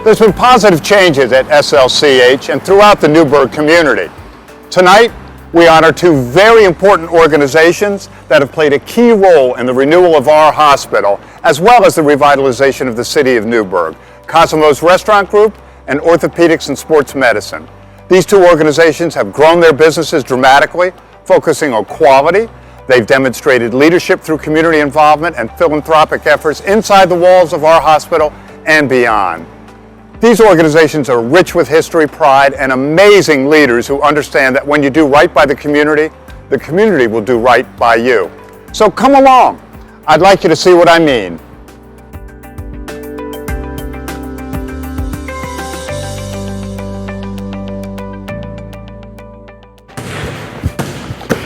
There's been positive changes at SLCH and throughout the Newburgh community. Tonight, we honor two very important organizations that have played a key role in the renewal of our hospital, as well as the revitalization of the city of Newburgh: Cosimos Restaurant Group and Orthopedics and Sports Medicine. These two organizations have grown their businesses dramatically, focusing on quality. They've demonstrated leadership through community involvement and philanthropic efforts inside the walls of our hospital and beyond. These organizations are rich with history, pride, and amazing leaders who understand that when you do right by the community will do right by you. So come along. I'd like you to see what I mean.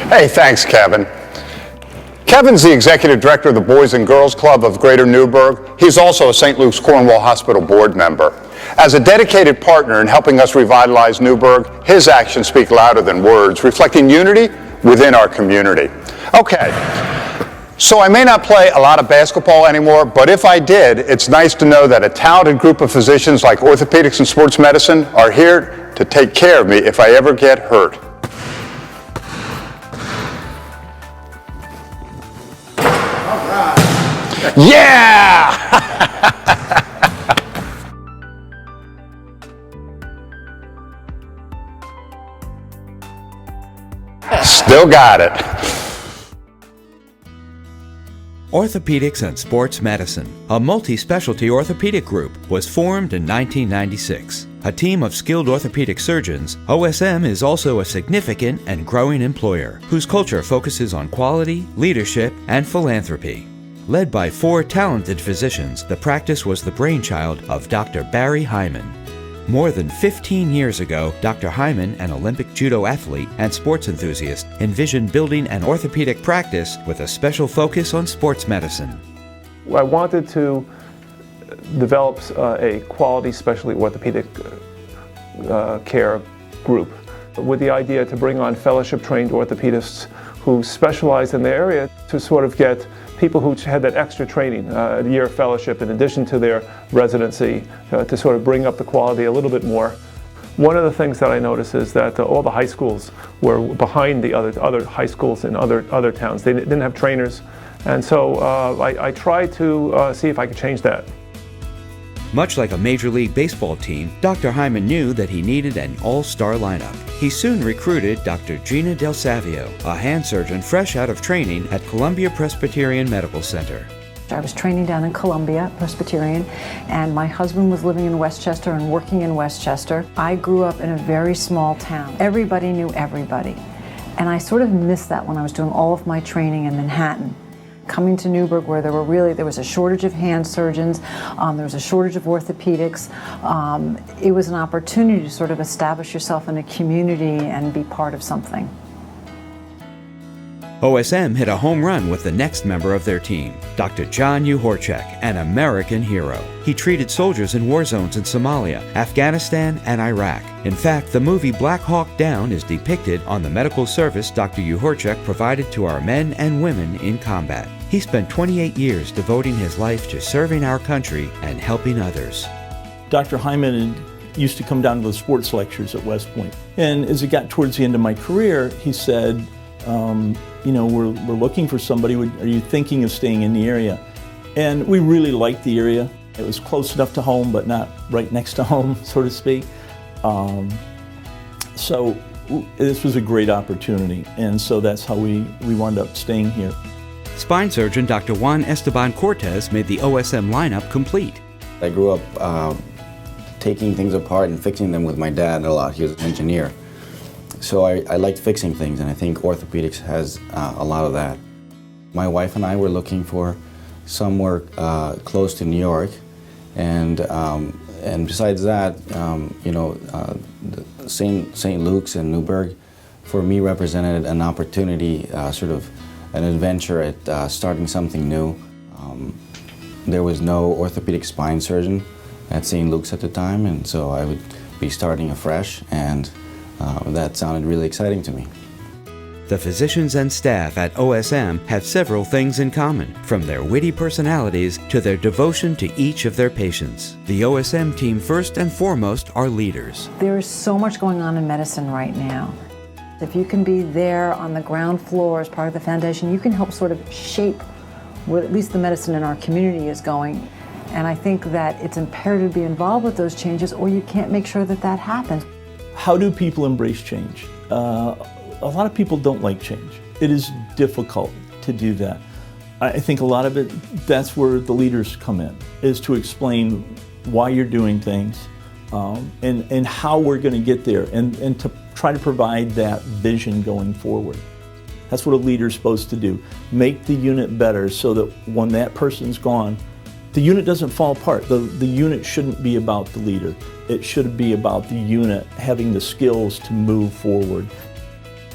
Hey, thanks, Kevin. Kevin's the executive director of the Boys and Girls Club of Greater Newburgh. He's also a St. Luke's Cornwall Hospital board member. As a dedicated partner in helping us revitalize Newburgh, his actions speak louder than words, reflecting unity within our community. Okay, so I may not play a lot of basketball anymore, but if I did, it's nice to know that a talented group of physicians like Orthopedics and Sports Medicine are here to take care of me if I ever get hurt. Yeah! Still got it. Orthopedics and Sports Medicine, a multi-specialty orthopedic group, was formed in 1996. A team of skilled orthopedic surgeons, OSM is also a significant and growing employer whose culture focuses on quality, leadership, and philanthropy. Led by 4 talented physicians, the practice was the brainchild of Dr. Barry Hyman. More than 15 years ago, Dr. Hyman, an Olympic judo athlete and sports enthusiast, envisioned building an orthopedic practice with a special focus on sports medicine. I wanted to develop a quality specialty orthopedic care group with the idea to bring on fellowship-trained orthopedists who specialize in the area to sort of get people who had that extra training, a year of fellowship in addition to their residency, to sort of bring up the quality a little bit more. One of the things that I noticed is that all the high schools were behind the other high schools in other towns. They didn't have trainers, and so I tried to see if I could change that. Much like a Major League Baseball team, Dr. Hyman knew that he needed an all-star lineup. He soon recruited Dr. Gina Del Savio, a hand surgeon fresh out of training at Columbia Presbyterian Medical Center. I was training down in Columbia Presbyterian, and my husband was living in Westchester and working in Westchester. I grew up in a very small town. Everybody knew everybody, and I sort of missed that when I was doing all of my training in Manhattan. Coming to Newburgh, where there was a shortage of hand surgeons, there was a shortage of orthopedics. It was an opportunity to sort of establish yourself in a community and be part of something. OSM hit a home run with the next member of their team, Dr. John Uhorchak, an American hero. He treated soldiers in war zones in Somalia, Afghanistan, and Iraq. In fact, the movie Black Hawk Down is depicted on the medical service Dr. Uhorchak provided to our men and women in combat. He spent 28 years devoting his life to serving our country and helping others. Dr. Hyman used to come down to the sports lectures at West Point. And as it got towards the end of my career, he said, we're looking for somebody. Are you thinking of staying in the area? And we really liked the area. It was close enough to home, but not right next to home, so to speak. So this was a great opportunity, and so that's how we wound up staying here. Spine surgeon Dr. Juan Esteban Cortez made the OSM lineup complete. I grew up taking things apart and fixing them with my dad a lot. He was an engineer. So I liked fixing things, and I think orthopedics has a lot of that. My wife and I were looking for somewhere close to New York, and besides that, St. Luke's and Newburgh, for me, represented an opportunity, sort of an adventure at starting something new. There was no orthopedic spine surgeon at St. Luke's at the time, and so I would be starting afresh, and that sounded really exciting to me. The physicians and staff at OSM have several things in common, from their witty personalities to their devotion to each of their patients. The OSM team first and foremost are leaders. There is so much going on in medicine right now. If you can be there on the ground floor as part of the foundation, you can help sort of shape where at least the medicine in our community is going. And I think that it's imperative to be involved with those changes, or you can't make sure that that happens. How do people embrace change? A lot of people don't like change. It is difficult to do that. I think a lot of it, that's where the leaders come in, is to explain why you're doing things and how we're going to get there, and to try to provide that vision going forward. That's what a leader's supposed to do. Make the unit better so that when that person's gone, the unit doesn't fall apart. The unit shouldn't be about the leader. It should be about the unit having the skills to move forward.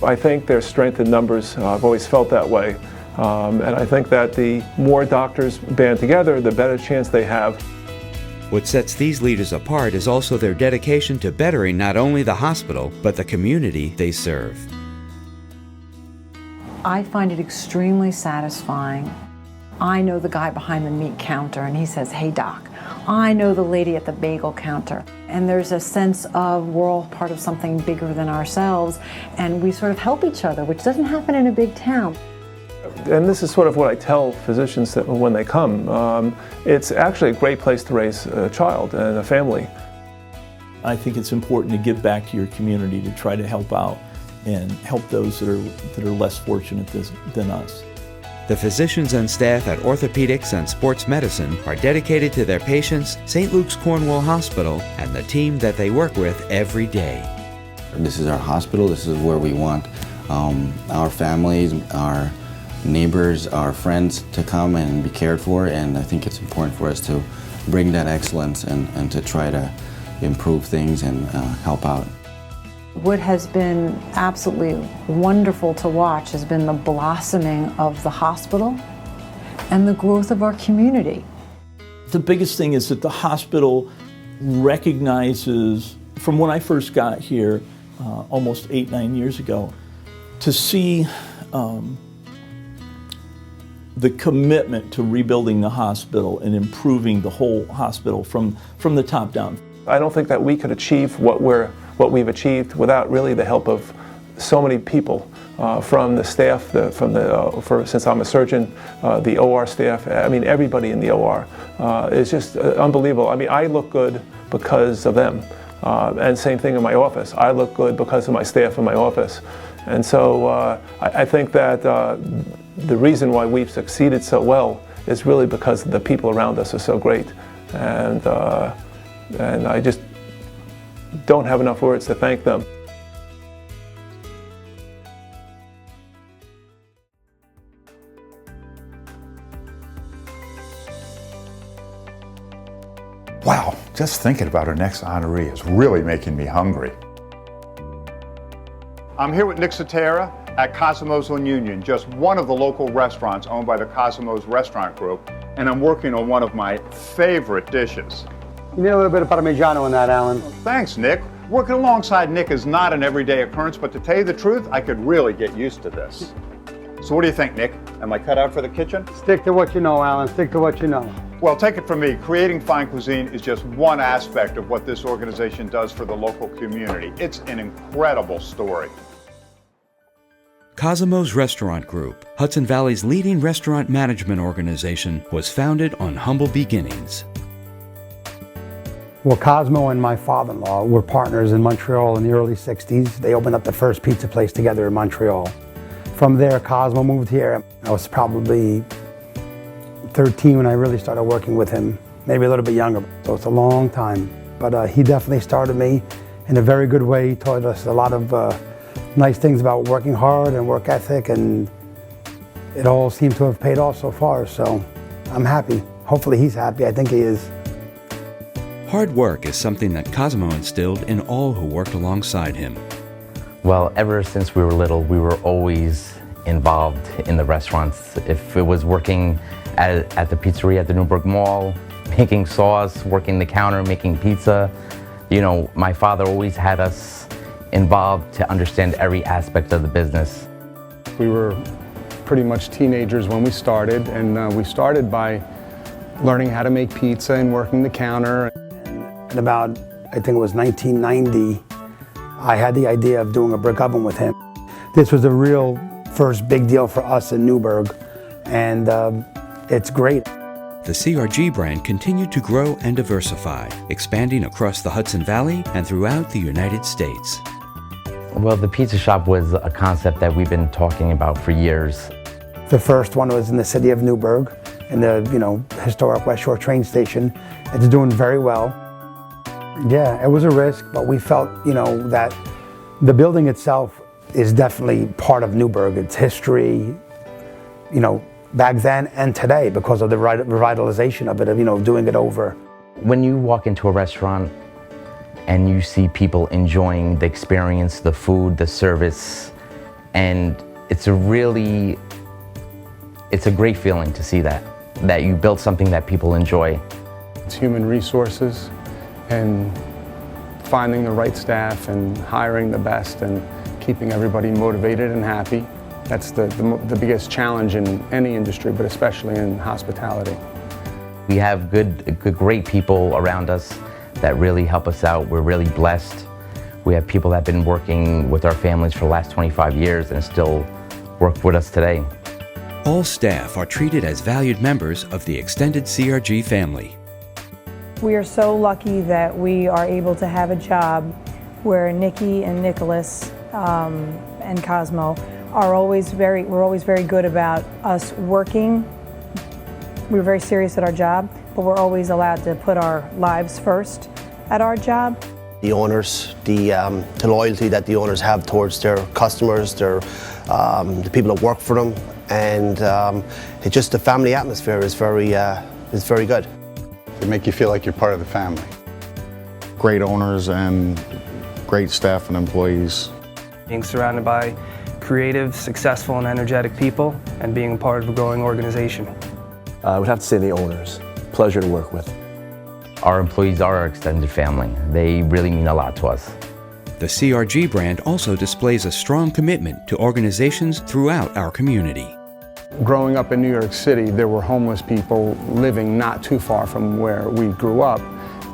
I think there's strength in numbers. I've always felt that way. And I think that the more doctors band together, the better chance they have. What sets these leaders apart is also their dedication to bettering not only the hospital, but the community they serve. I find it extremely satisfying. I know the guy behind the meat counter and he says, "Hey doc." I know the lady at the bagel counter. And there's a sense of we're all part of something bigger than ourselves, and we sort of help each other, which doesn't happen in a big town. And this is sort of what I tell physicians that when they come. It's actually a great place to raise a child and a family. I think it's important to give back to your community, to try to help out and help those that are less fortunate than us. The physicians and staff at Orthopedics and Sports Medicine are dedicated to their patients, St. Luke's Cornwall Hospital, and the team that they work with every day. This is our hospital. This is where we want our families, our neighbors, our friends to come and be cared for, and I think it's important for us to bring that excellence and to try to improve things and help out. What has been absolutely wonderful to watch has been the blossoming of the hospital and the growth of our community. The biggest thing is that the hospital recognizes, from when I first got here almost 8-9 years ago, to see the commitment to rebuilding the hospital and improving the whole hospital from the top down. I don't think that we could achieve what we've achieved without really the help of so many people, from the staff, since I'm a surgeon, the OR staff. I mean, everybody in the OR is just unbelievable. I mean, I look good because of them, and same thing in my office. I look good because of my staff in my office, and so I think that the reason why we've succeeded so well is really because the people around us are so great, and I just don't have enough words to thank them. Wow, just thinking about our next honoree is really making me hungry. I'm here with Nick Cetera at Cosimos on Union, just one of the local restaurants owned by the Cosimos Restaurant Group, and I'm working on one of my favorite dishes. You need a little bit of Parmigiano in that, Alan. Thanks, Nick. Working alongside Nick is not an everyday occurrence, but to tell you the truth, I could really get used to this. So what do you think, Nick? Am I cut out for the kitchen? Stick to what you know, Alan. Stick to what you know. Well, take it from me, creating fine cuisine is just one aspect of what this organization does for the local community. It's an incredible story. Cosimos Restaurant Group, Hudson Valley's leading restaurant management organization, was founded on humble beginnings. Well, Cosmo and my father-in-law were partners in Montreal in the early 60s. They opened up the first pizza place together in Montreal. From there, Cosmo moved here. I was probably 13 when I really started working with him, maybe a little bit younger, so it's a long time. But he definitely started me in a very good way. He taught us a lot of nice things about working hard and work ethic, and it all seemed to have paid off so far, so I'm happy. Hopefully he's happy. I think he is. Hard work is something that Cosimo instilled in all who worked alongside him. Well, ever since we were little, we were always involved in the restaurants. If it was working at the pizzeria at the Newburgh Mall, making sauce, working the counter, making pizza, you know, my father always had us involved to understand every aspect of the business. We were pretty much teenagers when we started, and we started by learning how to make pizza and working the counter. And about, I think it was 1990, I had the idea of doing a brick oven with him. This was a real first big deal for us in Newburgh, and it's great. The CRG brand continued to grow and diversify, expanding across the Hudson Valley and throughout the United States. Well, the pizza shop was a concept that we've been talking about for years. The first one was in the city of Newburgh, in the historic West Shore train station. It's doing very well. Yeah, it was a risk, but we felt that the building itself is definitely part of Newburgh. Its history, back then and today, because of the revitalization of it, of doing it over. When you walk into a restaurant and you see people enjoying the experience, the food, the service, and it's a great feeling to see that you built something that people enjoy. It's human resources and finding the right staff and hiring the best and keeping everybody motivated and happy. That's the biggest challenge in any industry, but especially in hospitality. We have great people around us that really help us out. We're really blessed. We have people that have been working with our families for the last 25 years and still work with us today. All staff are treated as valued members of the extended CRG family. We are so lucky that we are able to have a job where Nikki and Nicholas and Cosmo we're always very good about us working. We're very serious at our job, but we're always allowed to put our lives first at our job. The owners, the loyalty that the owners have towards their customers, the people that work for them, and the family atmosphere is very good. They make you feel like you're part of the family. Great owners and great staff and employees. Being surrounded by creative, successful, and energetic people, and being a part of a growing organization. I would have to say the owners. Pleasure to work with. Our employees are our extended family. They really mean a lot to us. The CRG brand also displays a strong commitment to organizations throughout our community. Growing up in New York City, there were homeless people living not too far from where we grew up,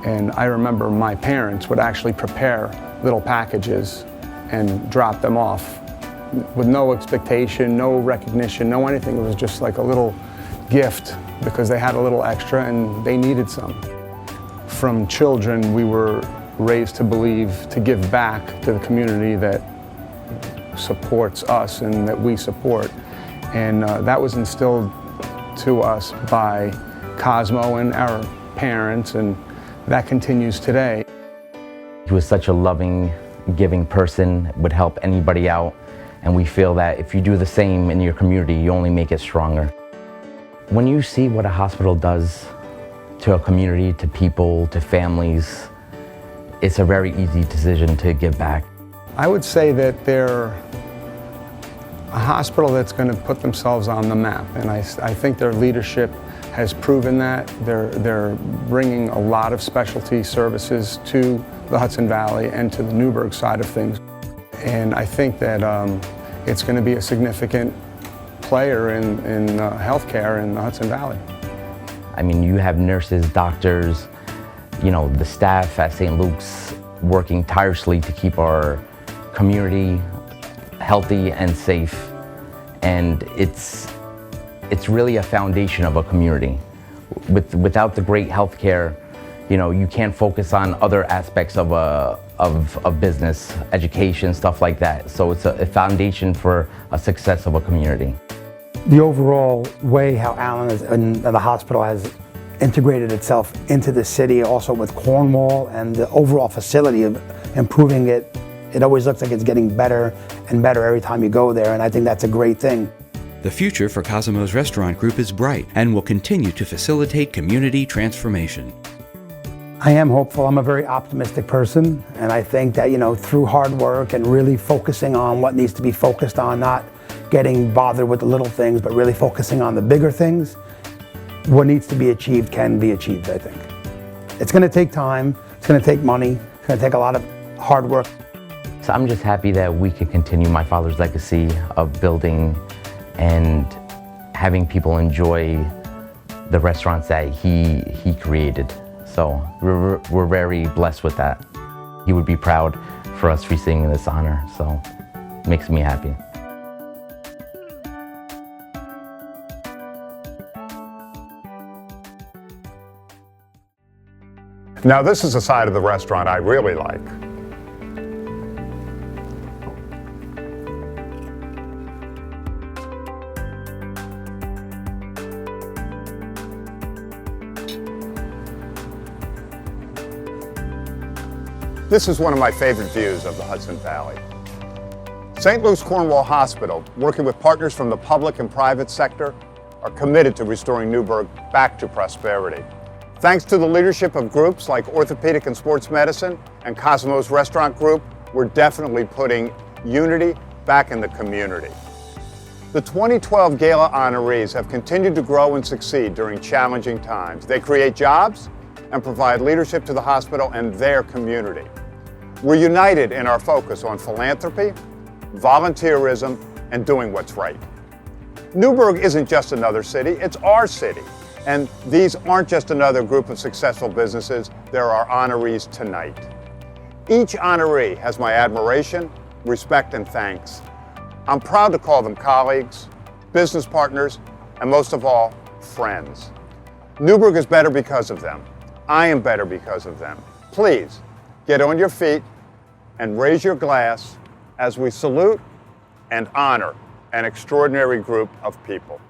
and I remember my parents would actually prepare little packages and drop them off with no expectation, no recognition, no anything. It was just like a little gift because they had a little extra and they needed some. From children, we were raised to believe to give back to the community that supports us and that we support. And that was instilled to us by Cosmo and our parents, and that continues today. He was such a loving, giving person, would help anybody out, and we feel that if you do the same in your community, you only make it stronger. When you see what a hospital does to a community, to people, to families, it's a very easy decision to give back. I would say that they're a hospital that's going to put themselves on the map, and I think their leadership has proven that. They're bringing a lot of specialty services to the Hudson Valley and to the Newburgh side of things. And I think that it's going to be a significant player in healthcare in the Hudson Valley. I mean, you have nurses, doctors, the staff at St. Luke's working tirelessly to keep our community healthy and safe. And it's really a foundation of a community. Without the great healthcare, you can't focus on other aspects of business, education, stuff like that. So it's a foundation for a success of a community. The overall way how Allen and the hospital has integrated itself into the city, also with Cornwall, and the overall facility of improving it, it always looks like it's getting better and better every time you go there, and I think that's a great thing. The future for Cosimos Restaurant Group is bright and will continue to facilitate community transformation. I am hopeful. I'm a very optimistic person, and I think that, through hard work and really focusing on what needs to be focused on, not getting bothered with the little things, but really focusing on the bigger things, what needs to be achieved can be achieved, I think. It's going to take time, it's going to take money, it's going to take a lot of hard work. So I'm just happy that we can continue my father's legacy of building and having people enjoy the restaurants that he created. So we're very blessed with that. He would be proud for us receiving this honor, so it makes me happy. Now this is a side of the restaurant I really like. This is one of my favorite views of the Hudson Valley. St. Luke's Cornwall Hospital, working with partners from the public and private sector, are committed to restoring Newburgh back to prosperity. Thanks to the leadership of groups like Orthopedic and Sports Medicine and Cosimos Restaurant Group, we're definitely putting unity back in the community. The 2012 Gala honorees have continued to grow and succeed during challenging times. They create jobs and provide leadership to the hospital and their community. We're united in our focus on philanthropy, volunteerism, and doing what's right. Newburgh isn't just another city, it's our city. And these aren't just another group of successful businesses, they're our honorees tonight. Each honoree has my admiration, respect, and thanks. I'm proud to call them colleagues, business partners, and most of all, friends. Newburgh is better because of them. I am better because of them. Please, get on your feet and raise your glass as we salute and honor an extraordinary group of people.